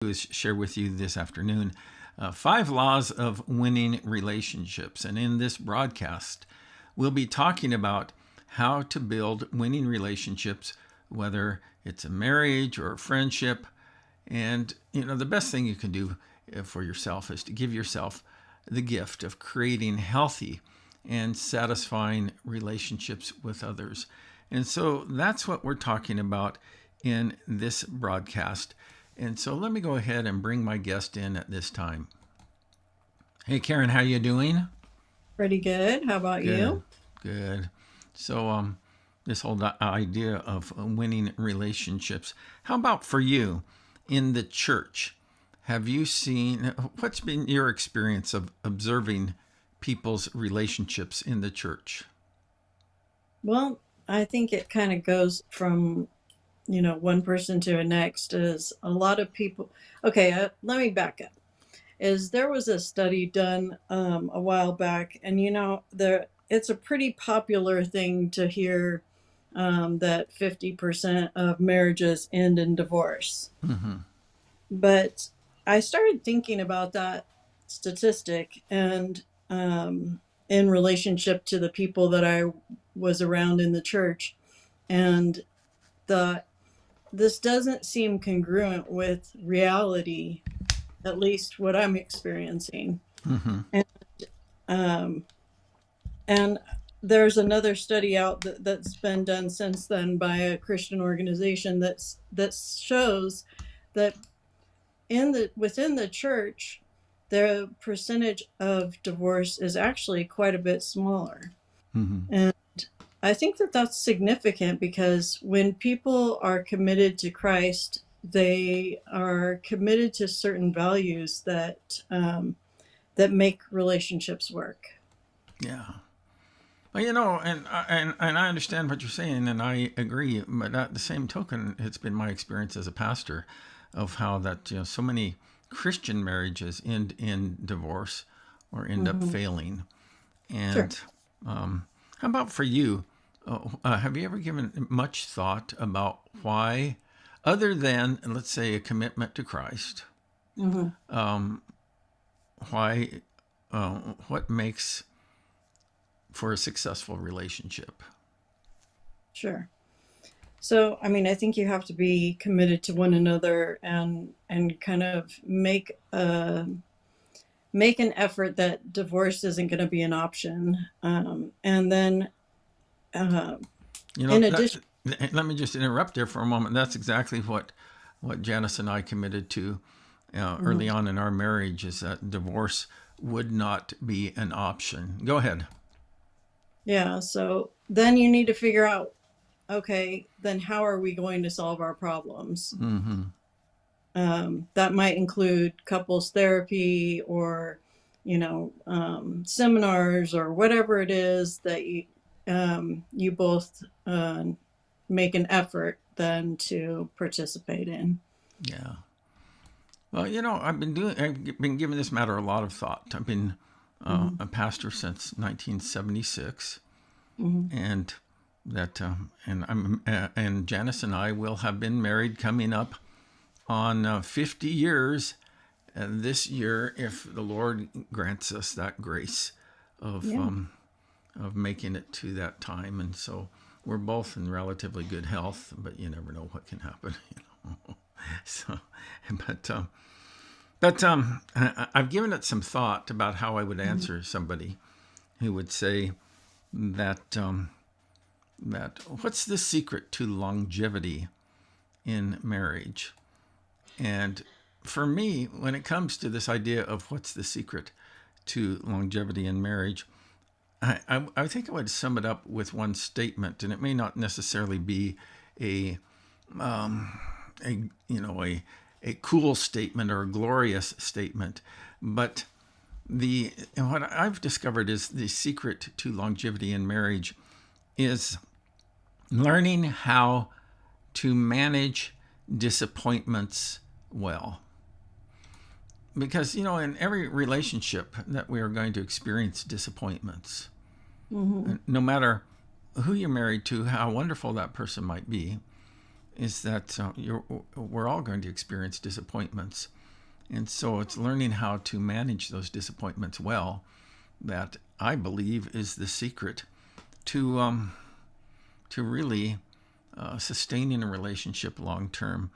is share with you this afternoon 5 laws of winning relationships. And in this broadcast, we'll be talking about how to build winning relationships, whether it's a marriage or a friendship. And, the best thing you can do for yourself is to give yourself the gift of creating healthy and satisfying relationships with others. And so that's what we're talking about in this broadcast. And so let me go ahead and bring my guest in at this time. Hey, Karen, how you doing? Pretty good. How about Good, you? good. So, this whole idea of winning relationships. How about for you in the church? Have you seen, what's been your experience of observing people's relationships in the church? Well, I think it kind of goes from, one person to the next is a lot of people. Okay, let me back up. Is there was a study done a while back, and it's a pretty popular thing to hear that 50% of marriages end in divorce. Mm-hmm. But I started thinking about that statistic and in relationship to the people that I was around in the church, and the this doesn't seem congruent with reality, at least what I'm experiencing. Mm-hmm. And um, and there's another study out that's been done since then by a Christian organization that shows that within the church, the percentage of divorce is actually quite a bit smaller. Mm-hmm. And I think that that's significant because when people are committed to Christ, they are committed to certain values that make relationships work. Yeah. Well, and I understand what you're saying, and I agree. But at the same token, it's been my experience as a pastor of how that so many Christian marriages end in divorce or end up Hmm. failing. Sure. And how about for you? Have you ever given much thought about why, other than let's say a commitment to Christ, Hmm. um, why, what makes for a successful relationship? Sure. So, I mean, I think you have to be committed to one another and kind of make an effort that divorce isn't going to be an option. And then, uh, You know, in that, addition, let me just interrupt there for a moment. That's exactly what Janice and I committed to mhm, early on in our marriage, is that divorce would not be an option. Go ahead. yeah. So then you need to figure out, okay, then how are we going to solve our problems? Mm-hmm. That might include couples therapy or, seminars or whatever it is that you both make an effort then to participate in. Yeah. Well, I've been giving this matter a lot of thought. I've been Hmm. a pastor since 1976, Hmm. and and Janice and I will have been married coming up on 50 years this year, if the Lord grants us that grace of Yeah. making it to that time. And so we're both in relatively good health, but you never know what can happen. So, but I've given it some thought about how I would Mhm. answer somebody who would say that what's the secret to longevity in marriage? And for me, when it comes to this idea of what's the secret to longevity in marriage, I think I would sum it up with one statement, and it may not necessarily be a a you know a cool statement or a glorious statement, but the what I've discovered is the secret to longevity in marriage is learning how to manage disappointments well. Because in every relationship that we are going to experience disappointments, Mhm. no matter who you're married to, how wonderful that person might be, is that we're all going to experience disappointments. And so it's learning how to manage those disappointments well that I believe is the secret to really sustaining a relationship long term.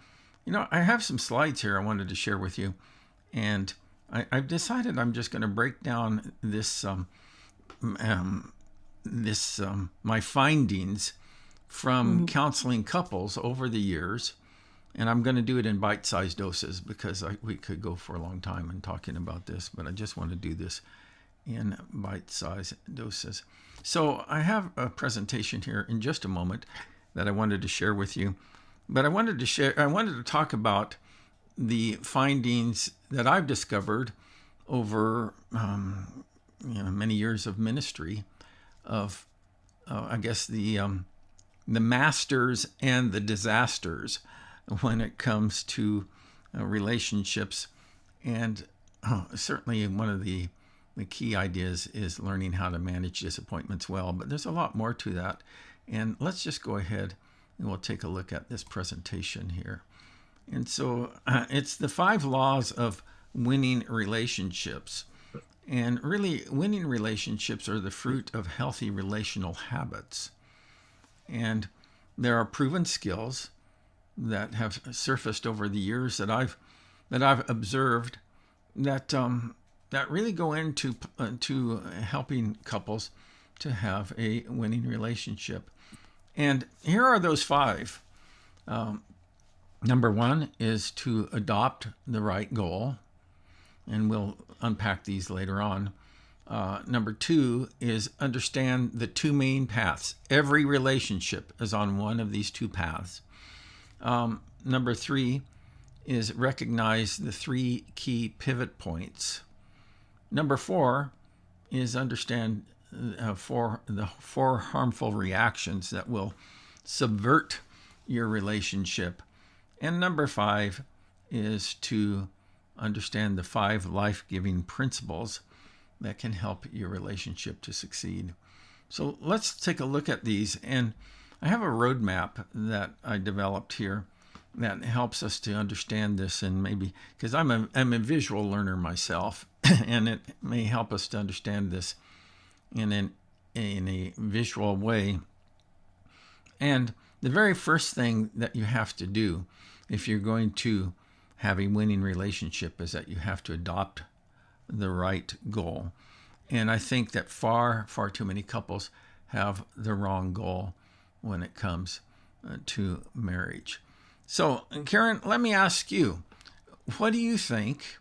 I have some slides here I wanted to share with you, and I've decided I'm just going to break down this my findings from counseling couples over the years, and I'm going to do it in bite-sized doses because we could go for a long time in talking about this, but I just want to do this in bite-sized doses. So I have a presentation here in just a moment that I wanted to share with you, but I wanted to talk about the findings that I've discovered over many years of ministry of I guess the masters and the disasters when it comes to relationships. And certainly one of the key ideas is learning how to manage disappointments well, but there's a lot more to that. And let's just go ahead and we'll take a look at this presentation here. And so it's the 5 laws of winning relationships. And really, winning relationships are the fruit of healthy relational habits. And there are proven skills that have surfaced over the years that I've observed that really go into helping couples to have a winning relationship. And here are those 5. Number 1 is to adopt the right goal, and we'll unpack these later on. Number 2 is understand the 2 main paths. Every relationship is on one of these 2 paths. Number 3 is recognize the 3 key pivot points. Number 4 is understand the 4 harmful reactions that will subvert your relationship. And number 5 is to understand the 5 life-giving principles that can help your relationship to succeed. So let's take a look at these. And I have a roadmap that I developed here that helps us to understand this, and maybe because I'm a visual learner myself, and it may help us to understand this in a visual way. And the very first thing that you have to do if you're going to have a winning relationship is that you have to adopt the right goal. And I think that far too many couples have the wrong goal when it comes to marriage. So, Karen, let me ask you, what do you think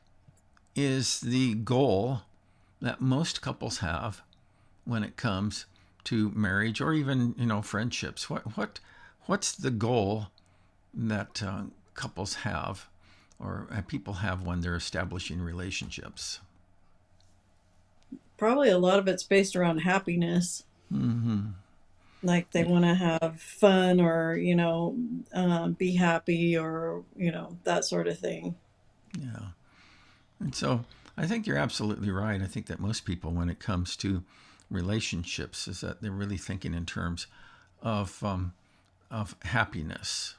is the goal that most couples have when it comes to marriage or even, friendships? What's the goal that couples have or people have when they're establishing relationships? Probably a lot of it's based around happiness. Like they want to have fun or, be happy or, that sort of thing. Yeah. And so I think you're absolutely right. I think that most people, when it comes to relationships, is that they're really thinking in terms of happiness.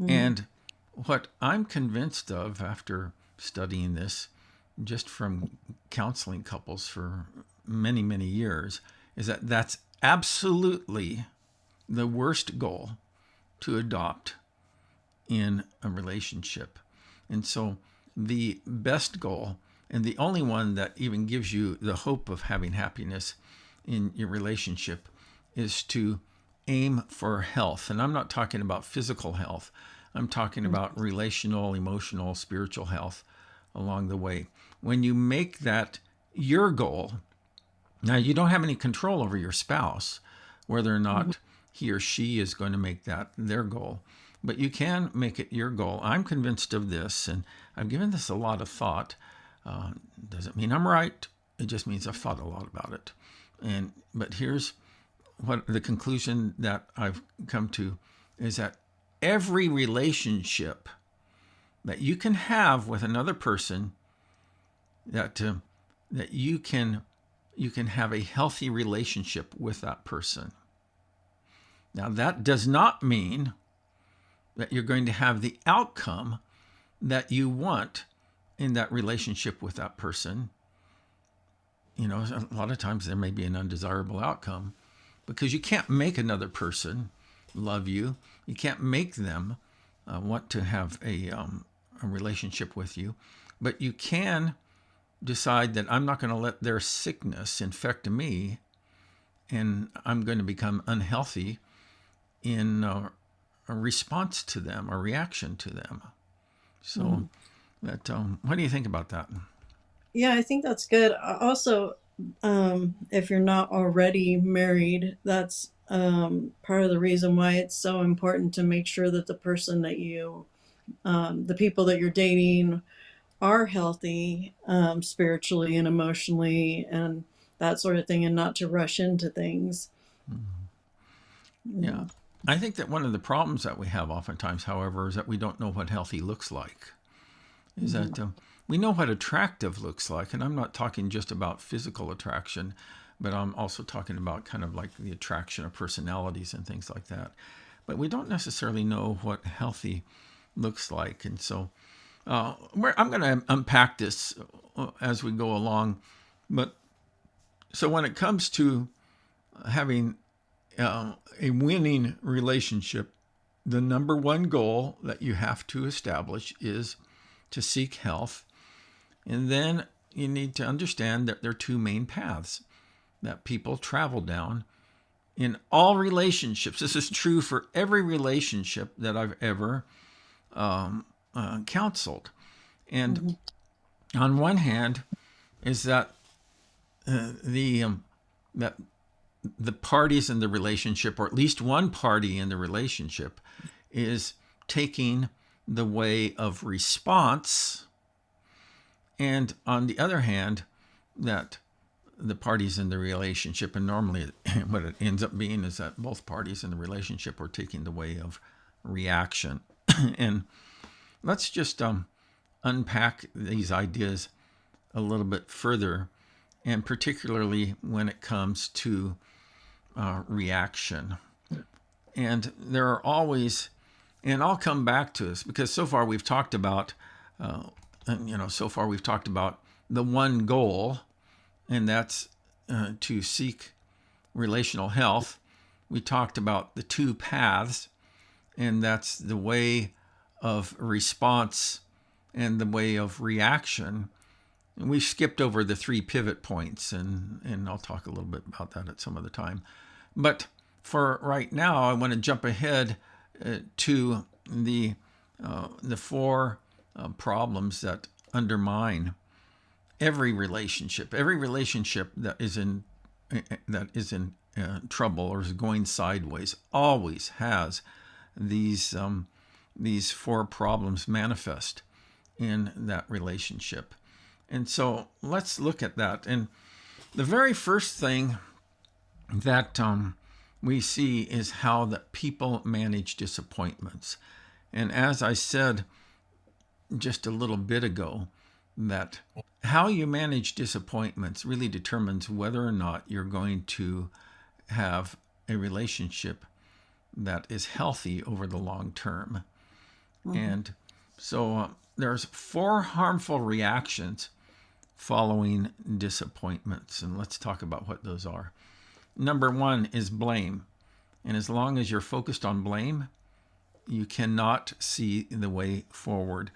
And what I'm convinced of after studying this, just from counseling couples for many, many years, is that that's absolutely the worst goal to adopt in a relationship. And so the best goal, and the only one that even gives you the hope of having happiness in your relationship, is to aim for health. And I'm not talking about physical health. I'm talking about relational, emotional, spiritual health along the way. When you make that your goal, now you don't have any control over your spouse, whether or not he or she is going to make that their goal, but you can make it your goal. I'm convinced of this, and I've given this a lot of thought. Doesn't mean I'm right. It just means I've thought a lot about it. But here's what the conclusion that I've come to is that every relationship that you can have with another person, that you can have a healthy relationship with that person. Now, that does not mean that you're going to have the outcome that you want in that relationship with that person. You know, a lot of times there may be an undesirable outcome because you can't make another person love you. You can't make them want to have a relationship with you, but you can decide that I'm not going to let their sickness infect me, and I'm going to become unhealthy in a response to them, a reaction to them. So, that what do you think about that? Yeah, I think that's good. Also, if you're not already married, that's part of the reason why it's so important to make sure that the person that the people that you're dating are healthy, spiritually and emotionally and that sort of thing, and not to rush into things. Yeah. Yeah. I think that one of the problems that we have oftentimes, however, is that we don't know what healthy looks like. Is Mhm. that we know what attractive looks like, and I'm not talking just about physical attraction, but I'm also talking about kind of like the attraction of personalities and things like that. But we don't necessarily know what healthy looks like, and so I'm going to unpack this as we go along. But so when it comes to having a winning relationship, the number one goal that you have to establish is to seek health. And then you need to understand that there are two main paths that people travel down in all relationships. This is true for every relationship that I've ever counseled. And Mhm. on one hand, is that that the parties in the relationship, or at least one party in the relationship, is taking the way of response, and on the other hand, that the parties in the relationship, and normally what it ends up being is that both parties in the relationship are taking the way of reaction. And let's just unpack these ideas a little bit further, and particularly when it comes to reaction. And there are always, and I'll come back to this because so far we've talked about, so far we've talked about the one goal, and that's to seek relational health. We talked about the two paths, and that's the way of response and the way of reaction. And we skipped over the three pivot points, and I'll talk a little bit about that at some other time. But for right now, I want to jump ahead to the four problems that undermine every relationship. Every relationship that is in trouble or is going sideways always has these four problems manifest in that relationship. And so let's look at that. And the very first thing that we see is how that people manage disappointments. And as I said just a little bit ago, that how you manage disappointments really determines whether or not you're going to have a relationship that is healthy over the long term. Mhm. And so there's four harmful reactions following disappointments, and let's talk about what those are. Number one is blame. And as long as you're focused on blame, you cannot see the way forward.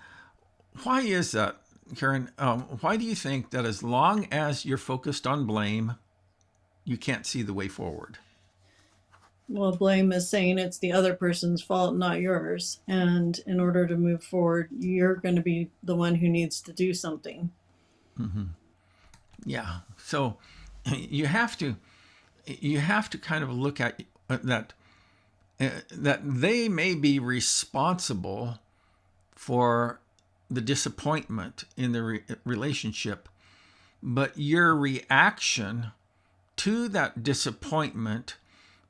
Why is that, Karen? Why do you think that as long as you're focused on blame, you can't see the way forward? Well, blame is saying it's the other person's fault, not yours. And in order to move forward, you're going to be the one who needs to do something. Yeah. So you have to kind of look at that that they may be responsible for the disappointment in the relationship, but your reaction to that disappointment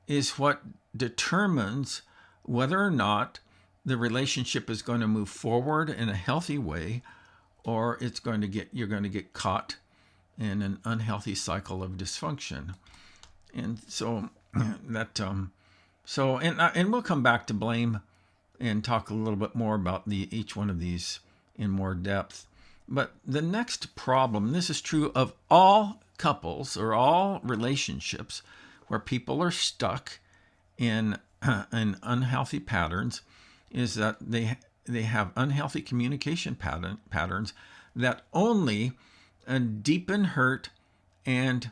is what determines whether or not the relationship is going to move forward in a healthy way, or you're going to get caught in an unhealthy cycle of dysfunction. And so that and we'll come back to blame and talk a little bit more about each one of these in more depth. But the next problem, this is true of all couples or all relationships where people are stuck in unhealthy patterns, is that they have unhealthy communication patterns that only deepen hurt and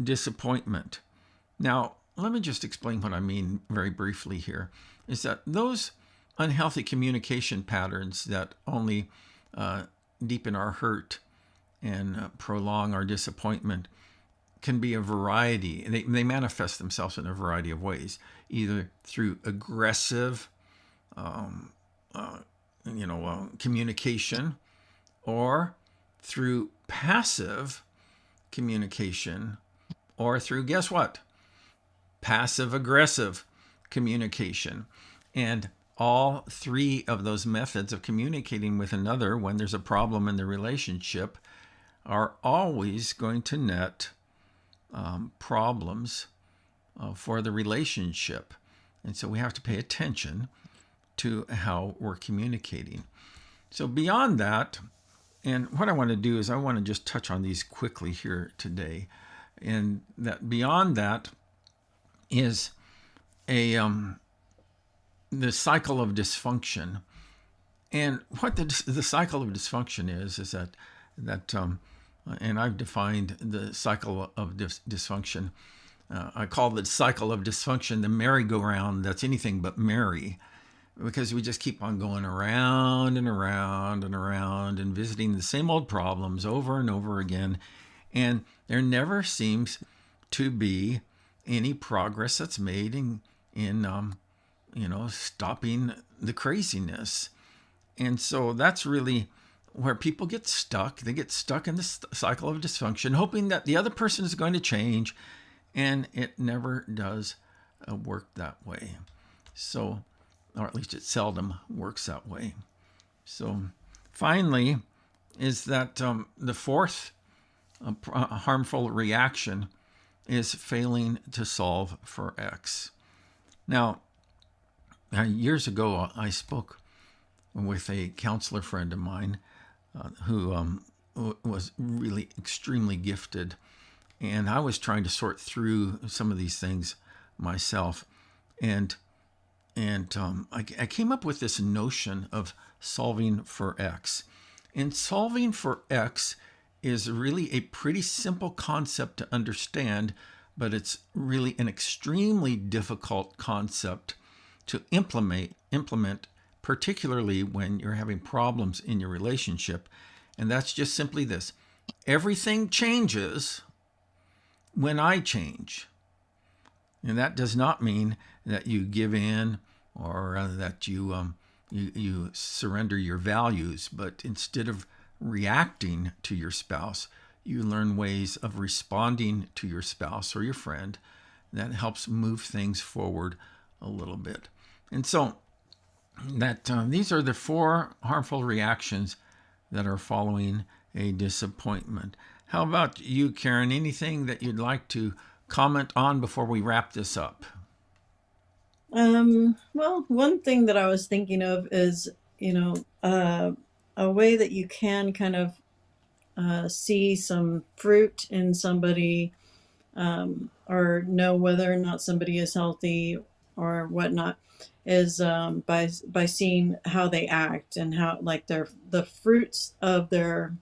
disappointment. Now, let me just explain what I mean very briefly here. Is that those unhealthy communication patterns that only deepen our hurt and prolong our disappointment can be a variety. They manifest themselves in a variety of ways, either through aggressive, communication, or through passive communication, or through, guess what? Passive aggressive communication. And all three of those methods of communicating with another when there's a problem in the relationship are always going to net problems for the relationship. And so we have to pay attention to how we're communicating. So beyond that, and what I want to do is I want to just touch on these quickly here today. And that beyond that is the cycle of dysfunction. And what the cycle of dysfunction is that and I've defined the cycle of dysfunction. I call the cycle of dysfunction the merry-go-round that's anything but merry, because we just keep on going around and around and around and visiting the same old problems over and over again. And there never seems to be any progress that's made in stopping the craziness. And so that's really where people get stuck. They get stuck in this cycle of dysfunction, hoping that the other person is going to change, and it never does work that way. So, or at least it seldom works that way. So finally is that the fourth harmful reaction is failing to solve for X. Now, years ago, I spoke with a counselor friend of mine who was really extremely gifted. And I was trying to sort through some of these things myself. And I came up with this notion of solving for X. And solving for X is really a pretty simple concept to understand, but it's really an extremely difficult concept to implement, particularly when you're having problems in your relationship. And that's just simply this: everything changes when I change. And that does not mean that you give in or that you surrender your values, but instead of reacting to your spouse, you learn ways of responding to your spouse or your friend that helps move things forward a little bit. And so that these are the four harmful reactions that are following a disappointment. How about you, Karen? Anything that you'd like to comment on before we wrap this up? Well, one thing that I was thinking of is, a way that you can kind of see some fruit in somebody, or know whether or not somebody is healthy or whatnot, is by seeing how they act and how, like, the fruits of their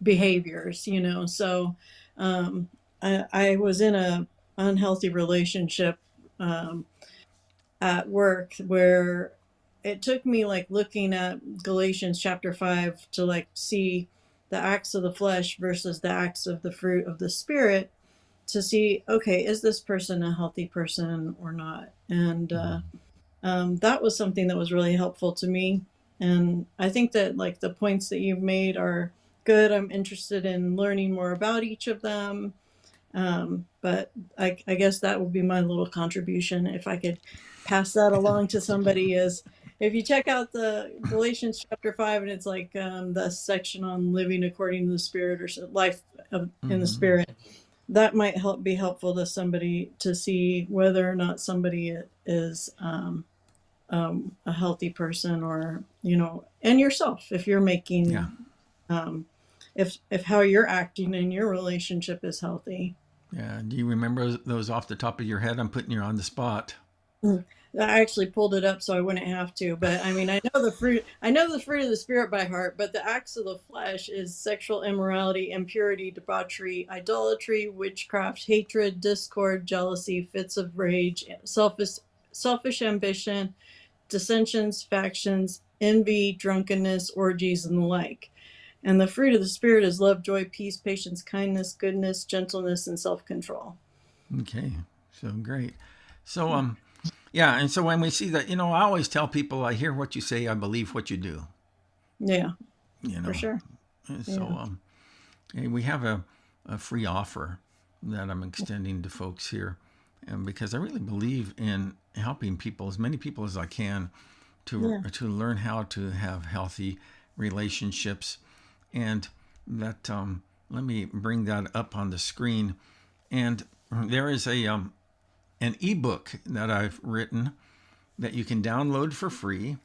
behaviors. So I was in a unhealthy relationship at work where it took me, like, looking at Galatians chapter 5 to, like, see the acts of the flesh versus the acts of the fruit of the spirit, to see, okay, is this person a healthy person or not? And that was something that was really helpful to me. And I think that, like, the points that you've made are good. I'm interested in learning more about each of them. But I guess that would be my little contribution, if I could pass that along to somebody, is if you check out the Galatians chapter 5, and it's like the section on living according to the Spirit, or life in the Spirit, that might be helpful to somebody to see whether or not somebody is a healthy person, or and yourself, if you're Yeah. making if how you're acting in your relationship is healthy. Yeah. Do you remember those off the top of your head? I'm putting you on the spot. Mm. I actually pulled it up so I wouldn't have to, but I mean, I know the fruit of the spirit by heart, but the acts of the flesh is sexual immorality, impurity, debauchery, idolatry, witchcraft, hatred, discord, jealousy, fits of rage, selfish ambition, dissensions, factions, envy, drunkenness, orgies, and the like. And the fruit of the spirit is love, joy, peace, patience, kindness, goodness, gentleness, and self-control. Okay. So great. So, yeah. And so when we see that, I always tell people, I hear what you say, I believe what you do, Yeah, you for know. sure. And so, Yeah. hey, we have a free offer that I'm extending to folks here. And because I really believe in helping people, as many people as I can, Yeah. to learn how to have healthy relationships. And that, let me bring that up on the screen. And there is an ebook that I've written that you can download for free,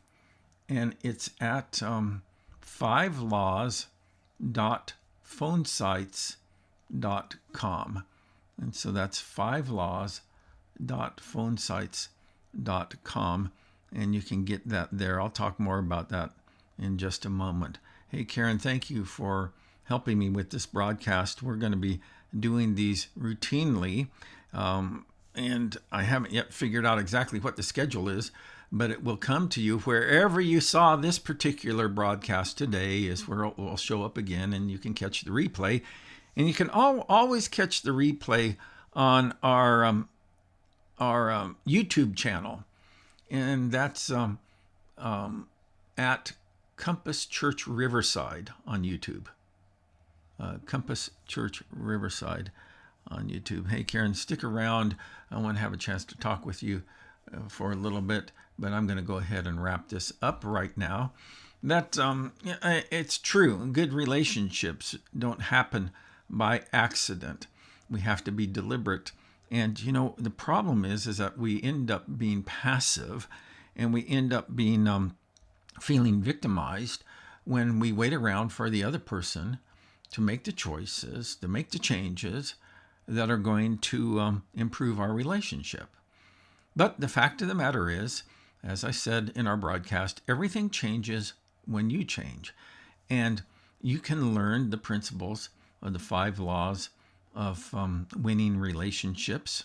and it's at 5laws.phonesites.com. And so that's 5laws.phonesites.com, and you can get that there. I'll talk more about that in just a moment. Hey, Karen, thank you for helping me with this broadcast. We're going to be doing these routinely, and I haven't yet figured out exactly what the schedule is, but it will come to you wherever you saw this particular broadcast today is where it will show up again, and you can catch the replay. And you can always catch the replay on our YouTube channel, and that's at Compass Church Riverside on YouTube. Compass Church Riverside on YouTube. Hey, Karen, stick around. I want to have a chance to talk with you for a little bit, but I'm going to go ahead and wrap this up right now. That it's true. Good relationships don't happen by accident. We have to be deliberate. And the problem is that we end up being passive, and we end up being feeling victimized when we wait around for the other person to make the choices, to make the changes that are going to improve our relationship. But the fact of the matter is, as I said in our broadcast, everything changes when you change. And you can learn the principles of the 5 laws of winning relationships.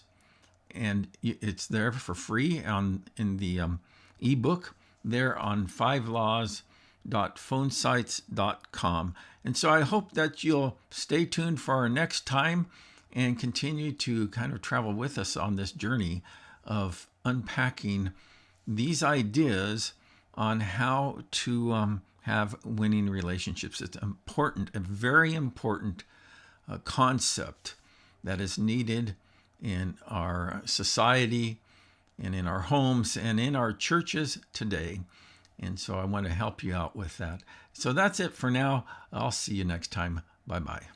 And it's there for free in the ebook there on 5laws.phonesites.com. And so I hope that you'll stay tuned for our next time and continue to kind of travel with us on this journey of unpacking these ideas on how to have winning relationships. It's important, a very important concept that is needed in our society and in our homes and in our churches today. And so I want to help you out with that. So that's it for now. I'll see you next time. Bye-bye.